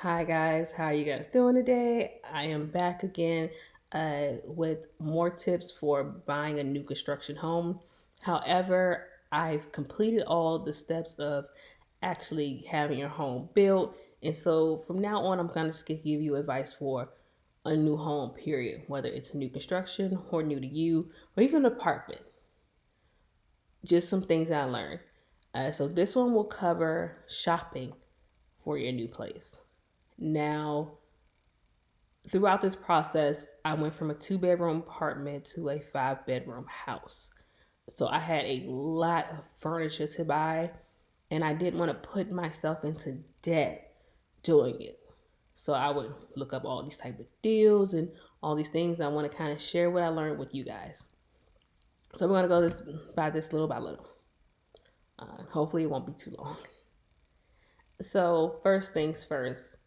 Hi guys, how are you guys doing today? I am back again with more tips for buying a new construction home. However, I've completed all the steps of actually having your home built, and so from now on, I'm going to just give you advice for a new home. Period. Whether it's new construction or new to you, or even an apartment. Just some things I learned. So this one will cover shopping for your new place. Now, throughout this process, I went from a two-bedroom apartment to a five-bedroom house. So I had a lot of furniture to buy, and I didn't want to put myself into debt doing it. So I would look up all these type of deals and all these things. I want to kind of share what I learned with you guys. So we're gonna go this by this little by little. Hopefully, it won't be too long. So first things first,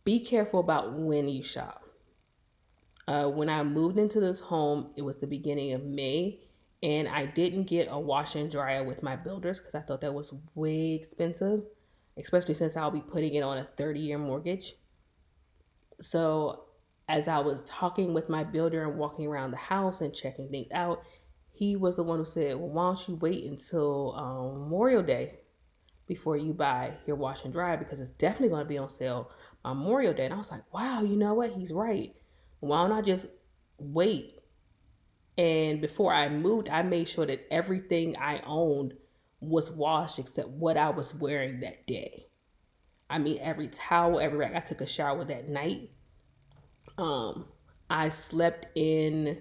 be careful about when you shop. When I moved into this home, it was the beginning of May, and I didn't get a washer and dryer with my builders because I thought that was way expensive, especially since I'll be putting it on a 30-year mortgage. So, as I was talking with my builder and walking around the house and checking things out, he was the one who said, "Well, why don't you wait until Memorial Day before you buy your washer and dryer because it's definitely going to be on sale on Memorial Day." And I was like, wow, you know what? He's right. Why don't I just wait? And before I moved, I made sure that everything I owned was washed except what I was wearing that day. I mean, every towel, every rag. I took a shower that night. Um, I slept in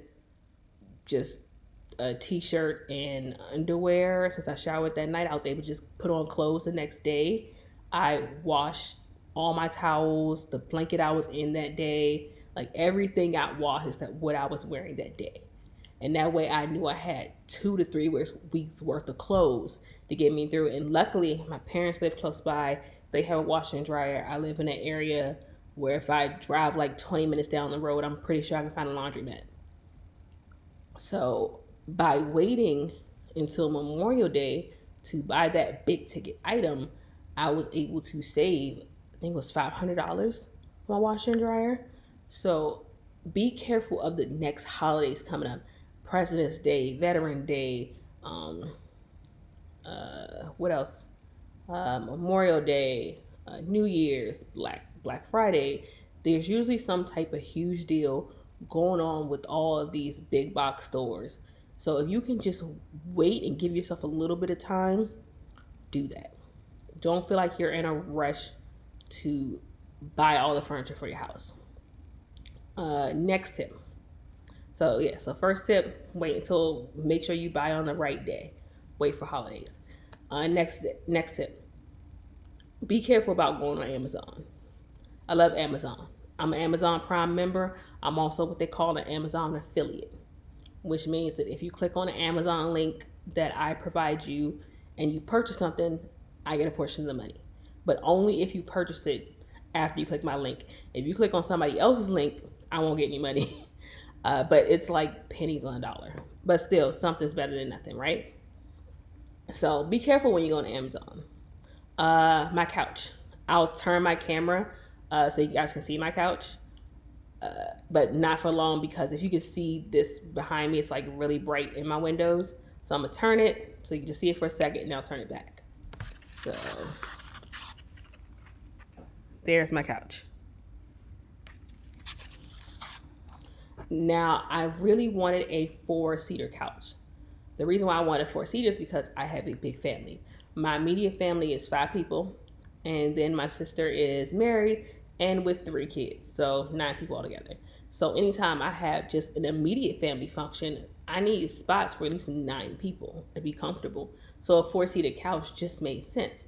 just a t-shirt and underwear. Since I showered that night, I was able to just put on clothes the next day. I washed all my towels, the blanket I was in that day, like everything got washed except what I was wearing that day. And that way I knew I had 2 to 3 weeks worth of clothes to get me through. And luckily my parents live close by. They have a washer and dryer. I live in an area where if I drive like 20 minutes down the road, I'm pretty sure I can find a laundromat. So by waiting until Memorial Day to buy that big ticket item, I was able to save, I think it was $500 on my washer and dryer. So be careful of the next holidays coming up. President's Day, Veteran Day, what else? Memorial Day, New Year's, Black Friday. There's usually some type of huge deal going on with all of these big box stores. So if you can just wait and give yourself a little bit of time, do that. Don't feel like you're in a rush to buy all the furniture for your house. Next tip. So first tip, wait until make sure you buy on the right day. Wait for holidays. Next tip, be careful about going on Amazon. I love Amazon. I'm an Amazon Prime member. I'm also what they call an Amazon affiliate, which means that if you click on the Amazon link that I provide you and you purchase something, I get a portion of the money. But only if you purchase it after you click my link. If you click on somebody else's link, I won't get any money. But it's like pennies on a dollar. But still, something's better than nothing, right? So be careful when you go on Amazon. My couch. I'll turn my camera so you guys can see my couch, but not for long because if you can see this behind me, it's like really bright in my windows. So I'm gonna turn it so you can just see it for a second, and I'll turn it back. So there's my couch. Now I really wanted a four-seater couch. The reason why I wanted four seaters is because I have a big family. My immediate family is 5 people, and then my sister is married and with 3 kids, so 9 people altogether. So anytime I have just an immediate family function, I need spots for at least 9 people to be comfortable. So a four-seater couch just made sense.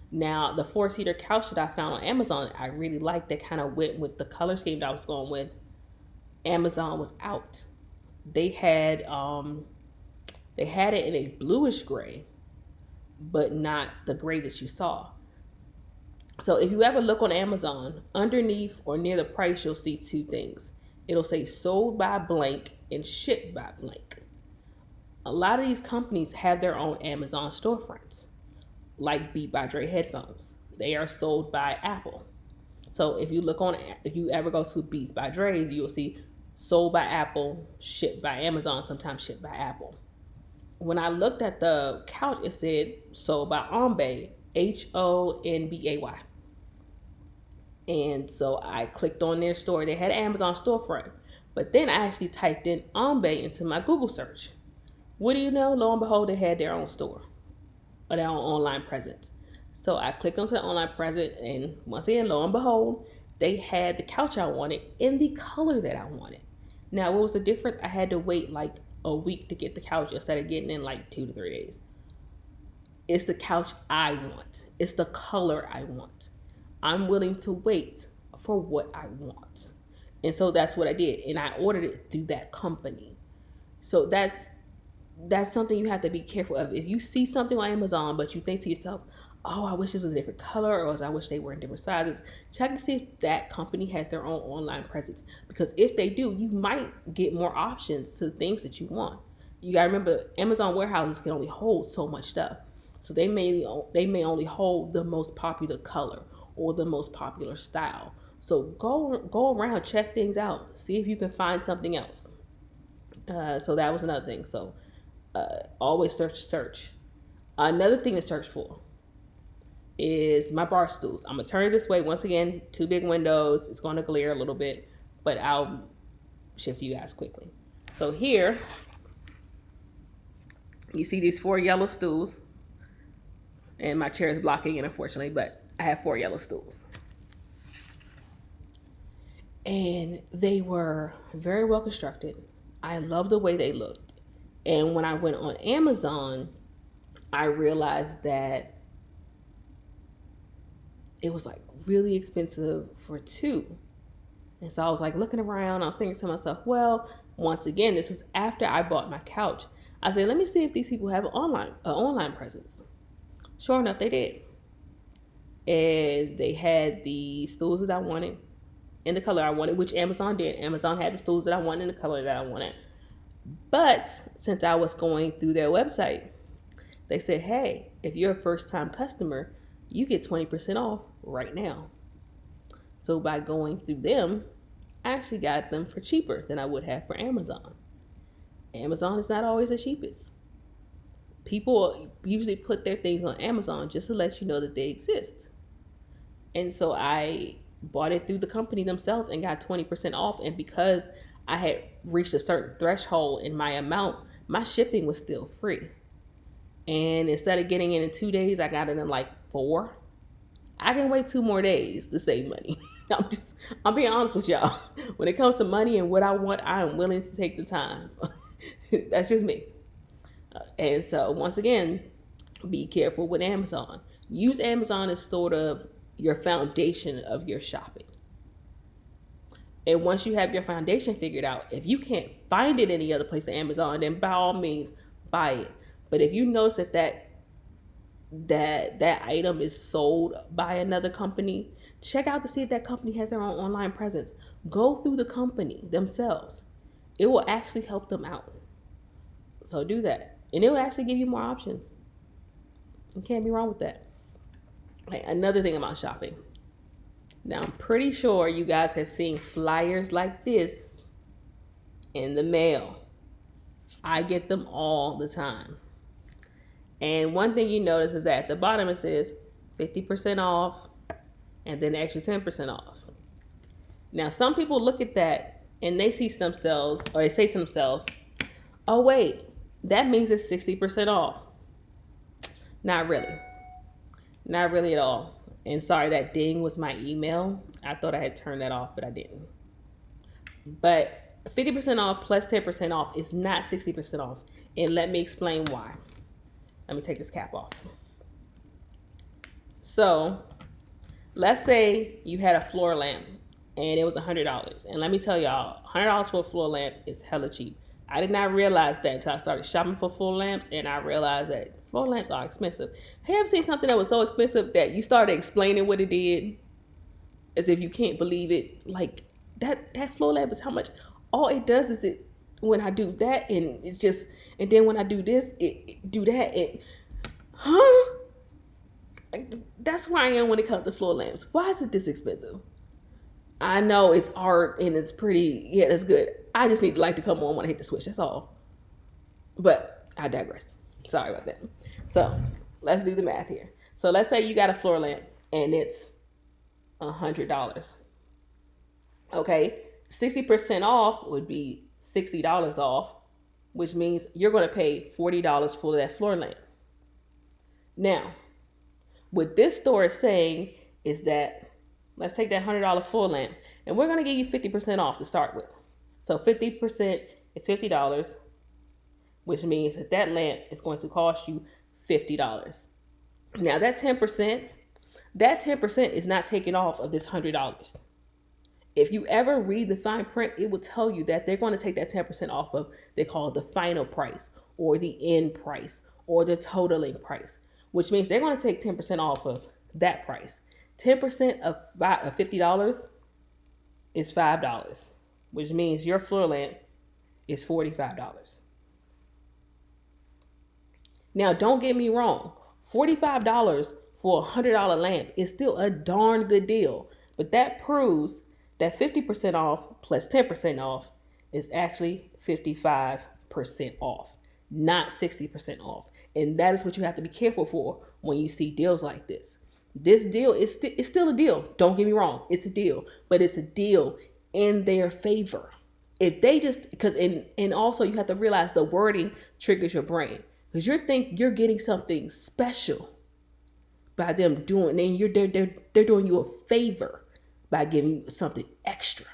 Now the four-seater couch that I found on Amazon, I really liked that kind of went with the color scheme that I was going with. Amazon was out. They had they had it in a bluish gray, but not the gray that you saw. So if you ever look on Amazon, underneath or near the price, you'll see two things. It'll say sold by blank and shipped by blank. A lot of these companies have their own Amazon storefronts, like Beat by Dre headphones. They are sold by Apple. So if you ever go to Beats by Dre's, you'll see sold by Apple, shipped by Amazon, sometimes shipped by Apple. When I looked at the couch, it said sold by Honbay, Honbay. And so I clicked on their store. They had an Amazon storefront. But then I actually typed in Honbay into my Google search. What do you know? Lo and behold, they had their own store or their own online presence. So I clicked onto the online presence, and once again, lo and behold, they had the couch I wanted in the color that I wanted. Now, what was the difference? I had to wait like a week to get the couch instead of getting it in like 2 to 3 days. It's the couch I want. It's the color I want. I'm willing to wait for what I want. And so that's what I did. And I ordered it through that company. So that's something you have to be careful of. If you see something on Amazon, but you think to yourself, oh, I wish it was a different color, or I wish they were in different sizes, check to see if that company has their own online presence. Because if they do, you might get more options to the things that you want. You gotta remember, Amazon warehouses can only hold so much stuff. So they may only hold the most popular color or the most popular style. So go around, check things out, see if you can find something else. So that was another thing. So always search. Another thing to search for is my bar stools. I'm gonna turn it this way. Once again, 2 big windows. It's gonna glare a little bit, but I'll shift you guys quickly. So here, you see these 4 yellow stools, and my chair is blocking it, unfortunately, but I have 4 yellow stools. And they were very well constructed. I love the way they looked. And when I went on Amazon, I realized that it was like really expensive for 2. And so I was like looking around, I was thinking to myself, well, once again, this was after I bought my couch. I said, let me see if these people have an online presence. Sure enough, they did. And they had the stools that I wanted in the color I wanted, which Amazon did. Amazon had the stools that I wanted in the color that I wanted. But since I was going through their website, they said, hey, if you're a first-time customer, you get 20% off right now. So by going through them, I actually got them for cheaper than I would have for Amazon. Amazon is not always the cheapest. People usually put their things on Amazon just to let you know that they exist. And so I bought it through the company themselves and got 20% off. And because I had reached a certain threshold in my amount, my shipping was still free. And instead of getting it in 2 days, I got it in like 4. I can wait 2 more days to save money. I'm being honest with y'all. When it comes to money and what I want, I am willing to take the time. That's just me. And so once again, be careful with Amazon. Use Amazon as sort of your foundation of your shopping. And once you have your foundation figured out, if you can't find it any other place than Amazon, then by all means buy it. But if you notice that item is sold by another company, check out to see if that company has their own online presence. Go through the company themselves. It will actually help them out. So do that. And it will actually give you more options. You can't be wrong with that. Another thing about shopping. Now, I'm pretty sure you guys have seen flyers like this in the mail. I get them all the time. And one thing you notice is that at the bottom it says 50% off and then extra 10% off. Now, some people look at that and they see themselves, or they say to themselves, oh, wait, that means it's 60% off. Not really. Not really at all. And sorry, that ding was my email. I thought I had turned that off, but I didn't. But 50% off plus 10% off is not 60% off. And let me explain why. Let me take this cap off. So let's say you had a floor lamp and it was $100. And let me tell y'all, $100 for a floor lamp is hella cheap. I did not realize that until I started shopping for floor lamps, and I realized that floor lamps are expensive. Have you ever seen something that was so expensive that you started explaining what it did as if you can't believe it? Like that floor lamp is how much? All it does is when I do that, and it's just, and then when I do this, it do that, and huh? That's where I am when it comes to floor lamps. Why is it this expensive? I know it's art and it's pretty. Yeah, that's good. I just need the light to come on when I hit the switch. That's all. But I digress. Sorry about that. So let's do the math here. So let's say you got a floor lamp and it's $100. Okay, 60% off would be $60 off, which means you're going to pay $40 for that floor lamp. Now, what this store is saying is that let's take that $100 floor lamp and we're going to give you 50% off to start with. So 50% is $50, which means that that lamp is going to cost you $50. Now that 10% is not taken off of this $100. If you ever read the fine print, it will tell you that they're going to take that 10% off of, they call it the final price or the end price or the totaling price, which means they're going to take 10% off of that price. 10% of $50 is $5, which means your floor lamp is $45. Now, don't get me wrong. $45 for a $100 lamp is still a darn good deal, but that proves that 50% off plus 10% off is actually 55% off, not 60% off. And that is what you have to be careful for when you see deals like this. This deal is it's still a deal. Don't get me wrong. It's a deal, but it's a deal in their favor. If they just, and also you have to realize the wording triggers your brain because you're getting something special by them doing, and they're doing you a favor by giving you something extra.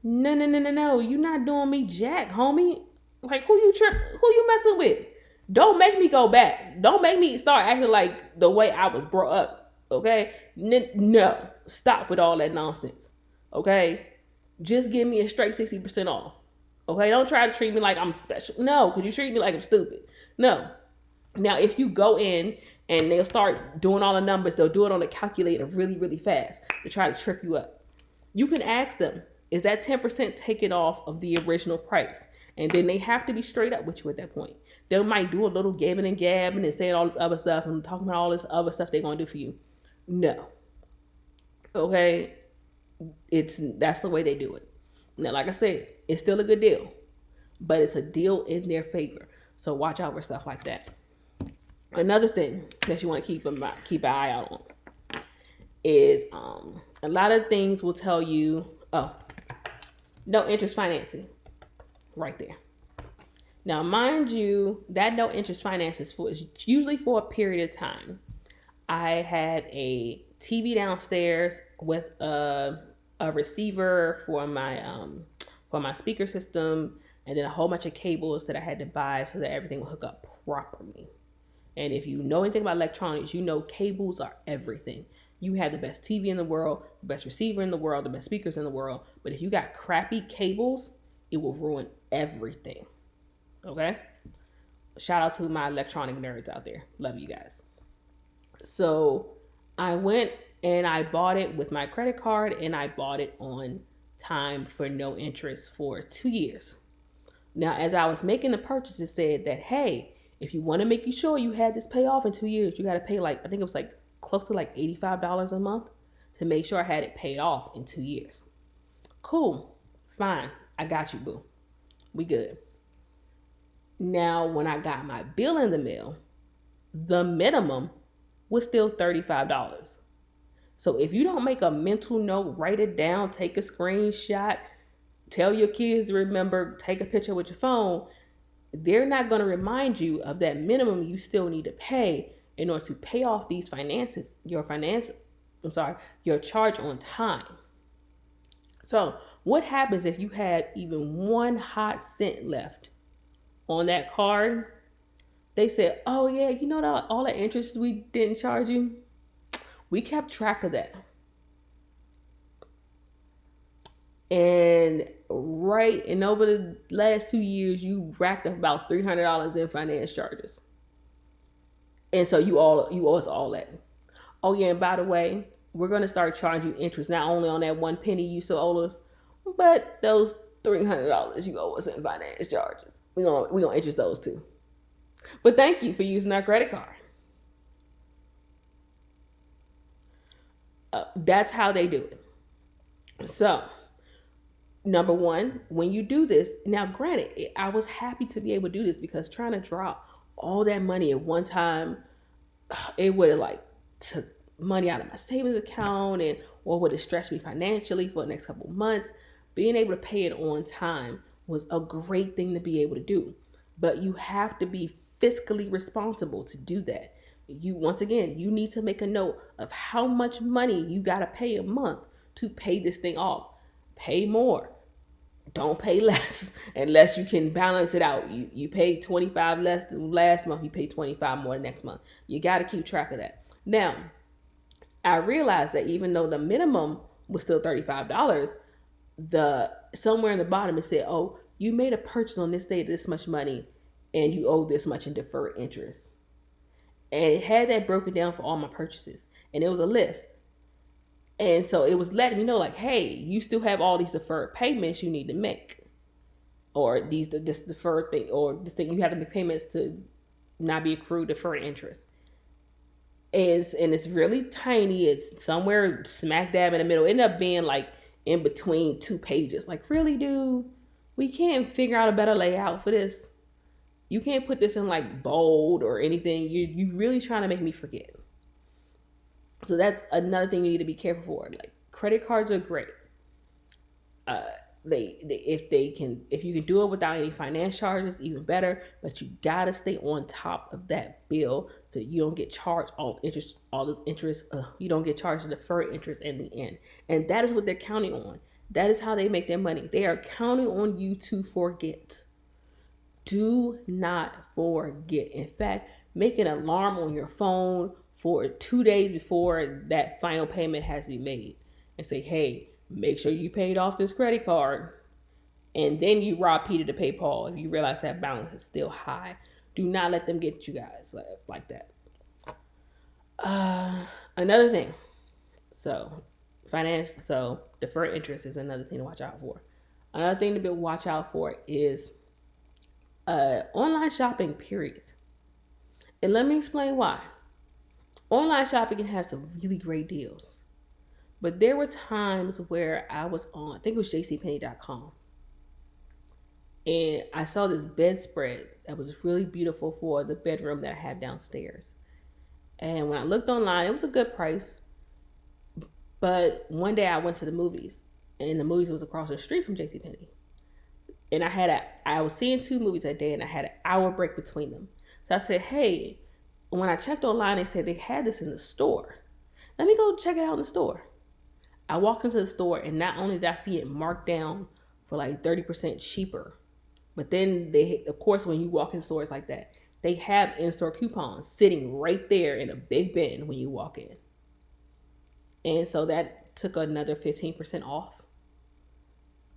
No. You're not doing me jack, homie. Like who you messing with? Don't make me go back. Don't make me start acting like the way I was brought up. Okay? No. Stop with all that nonsense. Okay? Just give me a straight 60% off. Okay? Don't try to treat me like I'm special. No, because you treat me like I'm stupid. No. Now, if you go in and they'll start doing all the numbers, they'll do it on a calculator really, really fast to try to trip you up. You can ask them, is that 10% taken off of the original price? And then they have to be straight up with you at that point. They might do a little gabbing and gabbing and saying all this other stuff and talking about all this other stuff they're going to do for you. No. Okay? That's the way they do it. Now, like I said, it's still a good deal, but it's a deal in their favor. So watch out for stuff like that. Another thing that you want to keep an eye out on is a lot of things will tell you, no interest financing right there. Now, mind you, that no interest finance is usually for a period of time. I had a TV downstairs with a receiver for my speaker system, and then a whole bunch of cables that I had to buy so that everything would hook up properly. And if you know anything about electronics, you know cables are everything. You have the best TV in the world, the best receiver in the world, the best speakers in the world. But if you got crappy cables, it will ruin everything. Okay? Shout out to my electronic nerds out there. Love you guys. So I went and I bought it with my credit card, and I bought it on time for no interest for 2 years. Now, as I was making the purchase, it said that, hey, if you want to make sure you had this pay off in 2 years, you got to pay I think it was close to $85 a month to make sure I had it paid off in 2 years. Cool. Fine. I got you, boo. We good. Now, when I got my bill in the mail, the minimum was still $35. So if you don't make a mental note, write it down, take a screenshot, tell your kids to remember, take a picture with your phone, they're not going to remind you of that minimum you still need to pay in order to pay off these your charge on time. So what happens if you had even 1 hot cent left on that card? They said, oh yeah, you know that all the interest we didn't charge you? We kept track of that. And over the last 2 years, you racked up about $300 in finance charges. And so you owe us all that. Oh yeah, and by the way, we're going to start charging you interest, not only on that 1 penny you still owe us, but those $300 you owe us in finance charges. We're gonna interest those too. But thank you for using our credit card. That's how they do it. So, number one, when you do this, now granted, I was happy to be able to do this because trying to drop all that money at one time, it would have like took money out of my savings account and or would have stressed me financially for the next couple of months. Being able to pay it on time was a great thing to be able to do. But you have to be fiscally responsible to do that. You once again, you need to make a note of how much money you got to pay a month to pay this thing off. Pay more. Don't pay less unless you can balance it out. You paid 25 less than last month, you pay 25 more next month. You got to keep track of that. Now, I realized that even though the minimum was still $35, the somewhere in the bottom it said, "Oh, you made a purchase on this day, this much money, and you owe this much in deferred interest." And it had that broken down for all my purchases, and it was a list. And so it was letting me know, like, hey, you still have all these deferred payments you need to make, or this deferred thing, or this thing you have to make payments to not be accrued deferred interest. And it's really tiny. It's somewhere smack dab in the middle. It ended up being like in between two pages. Like, really, dude, we can't figure out a better layout for this. You can't put this in like bold or anything. You really trying to make me forget. So that's another thing you need to be careful for. Like, credit cards are great. If you can do it without any finance charges, even better. But you gotta stay on top of that bill so you don't get charged all this interest. You don't get charged the deferred interest in the end. And that is what they're counting on. That is how they make their money. They are counting on you to forget. Do not forget. In fact, make an alarm on your phone for 2 days before that final payment has to be made and say, hey, make sure you paid off this credit card. And then you rob Peter to pay Paul if you realize that balance is still high. Do not let them get you guys like that. Another thing. So deferred interest is another thing to watch out for. Another thing to watch out for is online shopping, period. And let me explain why. Online shopping can have some really great deals. But there were times where I was on, I think it was jcpenney.com. And I saw this bedspread that was really beautiful for the bedroom that I have downstairs. And when I looked online, it was a good price. But one day I went to the movies. And the movies was across the street from JCPenney. And I was seeing 2 movies that day and I had an hour break between them. So I said, hey, when I checked online, they said they had this in the store. Let me go check it out in the store. I walked into the store and not only did I see it marked down for like 30% cheaper, but then of course, when you walk in stores like that, they have in-store coupons sitting right there in a big bin when you walk in. And so that took another 15% off.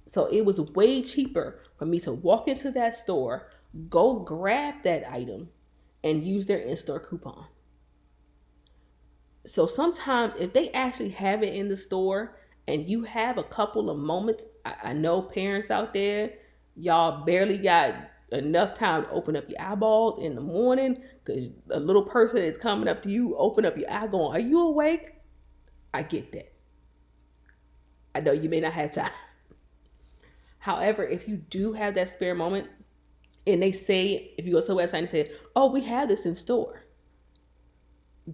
So it was way cheaper for me to walk into that store, go grab that item, and use their in-store coupon. So sometimes if they actually have it in the store and you have a couple of moments, I know parents out there, y'all barely got enough time to open up your eyeballs in the morning because a little person is coming up to you, open up your eye going, are you awake? I get that. I know you may not have time. However, if you do have that spare moment, and they say, if you go to the website and say, oh, we have this in store.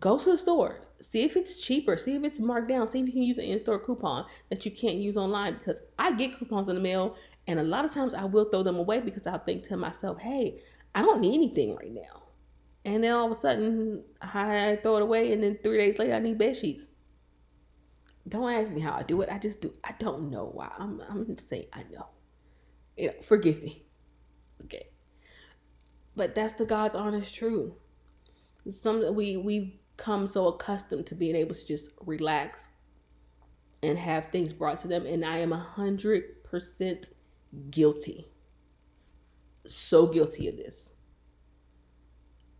Go to the store. See if it's cheaper. See if it's marked down. See if you can use an in-store coupon that you can't use online. Because I get coupons in the mail, and a lot of times I will throw them away because I'll think to myself, hey, I don't need anything right now. And then all of a sudden, I throw it away, and then 3 days later, I need bed sheets. Don't ask me how I do it. I just do. I don't know why. I'm just saying I know. Forgive me. Okay. But that's the God's honest truth. We've come so accustomed to being able to just relax and have things brought to them. And I am 100% guilty. So guilty of this.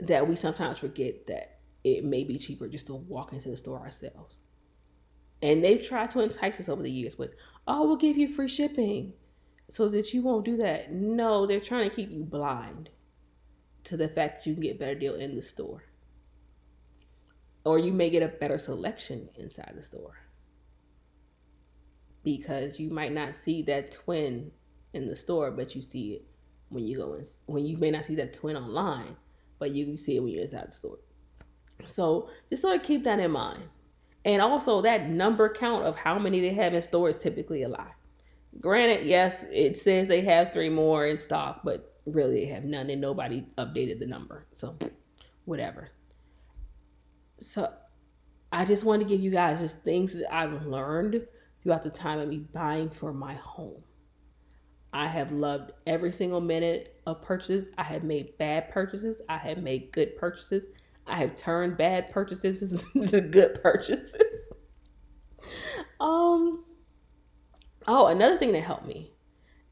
That we sometimes forget that it may be cheaper just to walk into the store ourselves. And they've tried to entice us over the years with, oh, we'll give you free shipping so that you won't do that. No, they're trying to keep you blind to the fact that you can get a better deal in the store. Or you may get a better selection inside the store. because you might not see that twin in the store, but you see it when you go in. When you may not see that twin online, but you see it when you're inside the store. So just sort of keep that in mind. And also, that number count of how many they have in store is typically a lie. Granted, yes, it says they have three more in stock, but really they have none and nobody updated the number. So, whatever. So, I just want to give you guys just things that I've learned throughout the time of me buying for my home. I have loved every single minute of purchases. I have made bad purchases. I have made good purchases. I have turned bad purchases into good purchases. Oh, another thing that helped me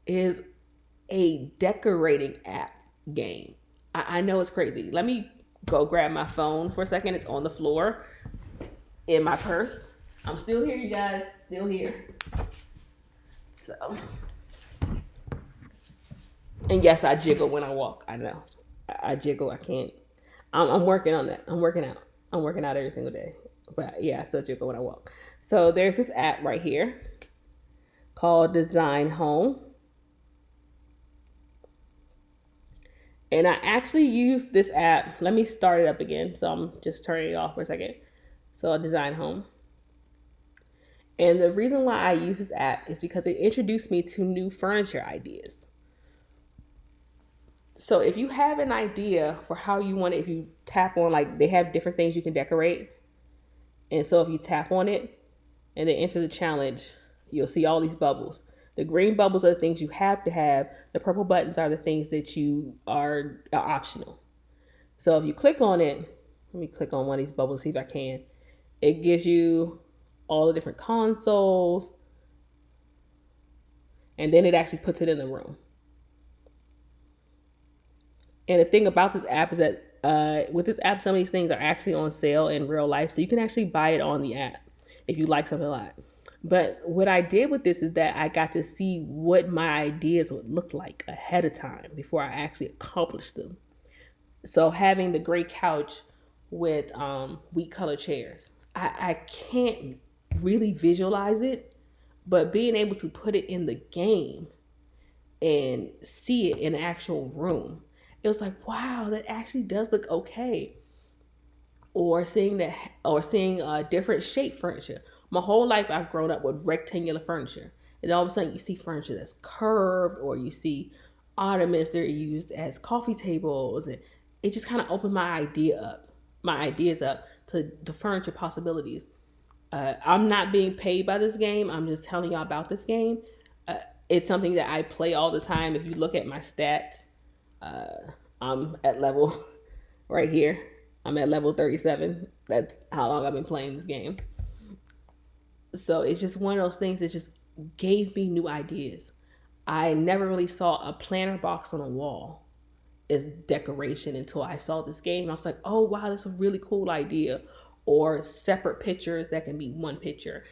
is a decorating app game. I know it's crazy. Let me go grab my phone for a second. It's on the floor in my purse. I'm still here, you guys. Still here. So, and yes, I jiggle when I walk. I know. I jiggle. I can't. I'm working on that. I'm working out. I'm working out every single day. But yeah, I still jiggle when I walk. So there's this app right here called Design Home. And I actually use this app. Let me start it up again. So I'm just turning it off for a second. So Design Home. And the reason why I use this app is because it introduced me to new furniture ideas. So if you have an idea for how you want it, if you tap on, like, they have different things you can decorate. And so if you tap on it and then enter the challenge, you'll see all these bubbles. The green bubbles are the things you have to have. The purple buttons are the things that you are optional. So if you click on it, let me click on one of these bubbles, see if I can. It gives you all the different consoles. And then it actually puts it in the room. And the thing about this app is that with this app, some of these things are actually on sale in real life. So you can actually buy it on the app if you like something a lot. But what I did with this is that I got to see what my ideas would look like ahead of time before I actually accomplished them. So having the gray couch with wheat color chairs, I can't really visualize it, but being able to put it in the game and see it in an actual room, it was like, wow, that actually does look okay. Or seeing different shape furniture. My whole life I've grown up with rectangular furniture. And all of a sudden you see furniture that's curved, or you see ottomans that are used as coffee tables. And it just kind of opened my ideas up to the furniture possibilities. I'm not being paid by this game. I'm just telling y'all about this game. It's something that I play all the time. If you look at my stats, I'm at level right here. I'm at level 37. That's how long I've been playing this game. So it's just one of those things that just gave me new ideas. I never really saw a planter box on a wall as decoration until I saw this game. I was like, oh, wow, that's a really cool idea. Or separate pictures that can be one picture.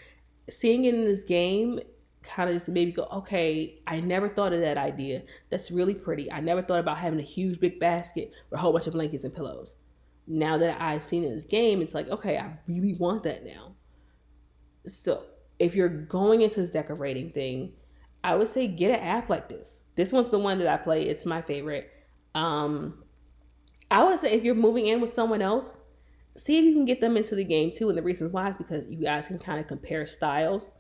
Seeing it in this game kind of just made me go, okay, I never thought of that idea. That's really pretty. I never thought about having a huge big basket with a whole bunch of blankets and pillows. Now that I've seen it in this game, it's like, okay, I really want that now. So if you're going into this decorating thing, I would say get an app like this. This one's the one that I play. It's my favorite. I would say if you're moving in with someone else, see if you can get them into the game too. And the reason why is because you guys can kind of compare styles.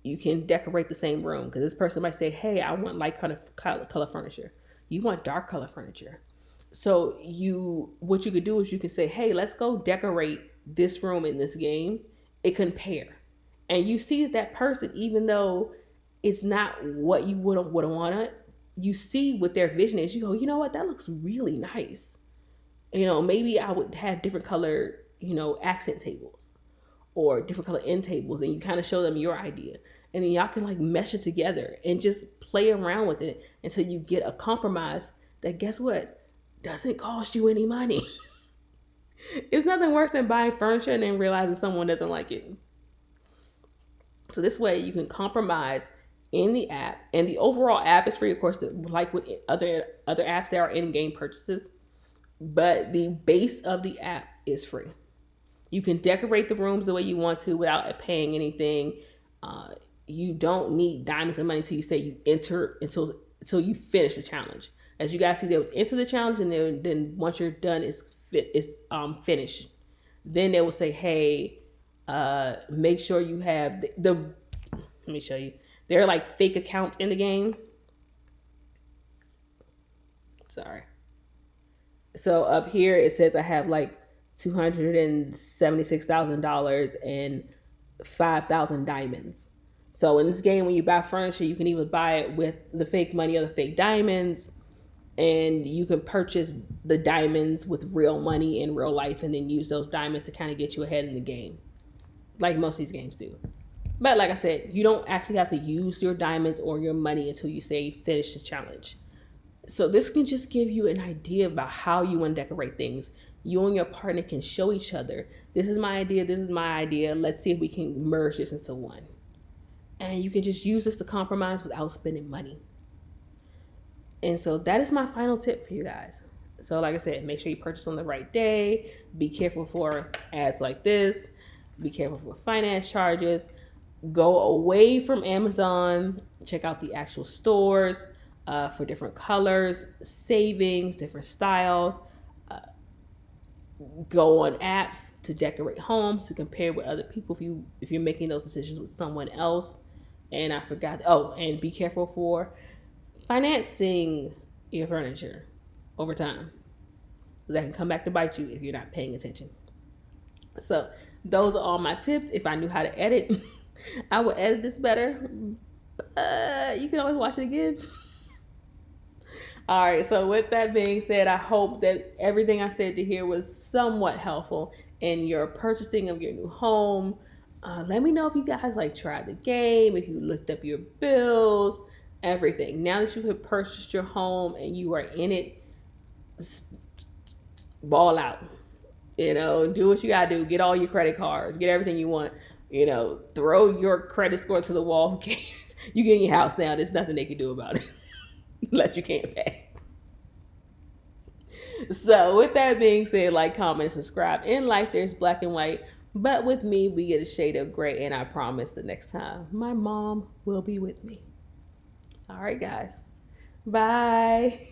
You can decorate the same room, because this person might say, hey, I want light color furniture. You want dark color furniture. So what you could do is you can say, hey, let's go decorate this room in this game. It compare. And you see that person, even though it's not what you would have wanted, you see what their vision is. You go, you know what? That looks really nice. Maybe I would have different color, accent tables or different color end tables, and you kind of show them your idea. And then y'all can like mesh it together and just play around with it until you get a compromise that, guess what, doesn't cost you any money. It's nothing worse than buying furniture and then realizing someone doesn't like it. So this way you can compromise in the app, and the overall app is free, of course, like with other apps, there are in-game purchases, but the base of the app is free. You can decorate the rooms the way you want to without paying anything. you don't need diamonds and money until you say you enter until you finish the challenge. As you guys see, there was enter the challenge, and then once you're done, it's finished. Then they will say, hey, make sure you have the let me show you. There are like fake accounts in the game. Sorry. So up here it says I have like $276,000 and 5,000 diamonds. So in this game, when you buy furniture, you can either buy it with the fake money or the fake diamonds, and you can purchase the diamonds with real money in real life, and then use those diamonds to kind of get you ahead in the game, like most of these games do. But like I said, you don't actually have to use your diamonds or your money until you say finish the challenge. So this can just give you an idea about how you want to decorate things. You and your partner can show each other, this is my idea, this is my idea. Let's see if we can merge this into one. And you can just use this to compromise without spending money. And so that is my final tip for you guys. So like I said, make sure you purchase on the right day. Be careful for ads like this. Be careful for finance charges. Go away from Amazon. Check out the actual stores for different colors, savings, different styles. Go on apps to decorate homes, to compare with other people if you're making those decisions with someone else. And I forgot, and be careful for financing your furniture over time. That can come back to bite you if you're not paying attention. So those are all my tips. If I knew how to edit, I would edit this better. You can always watch it again. All right, so with that being said, I hope that everything I said to here was somewhat helpful in your purchasing of your new home. Let me know if you guys like tried the game, if you looked up your bills, everything. Now that you have purchased your home and you are in it, ball out. Do what you gotta do. Get all your credit cards, get everything you want. Throw your credit score to the wall. Who cares? You get in your house now. There's nothing they can do about it. Unless you can't pay. So with that being said, like, comment, subscribe. In life, there's black and white. But with me, we get a shade of gray. And I promise the next time, my mom will be with me. All right, guys. Bye.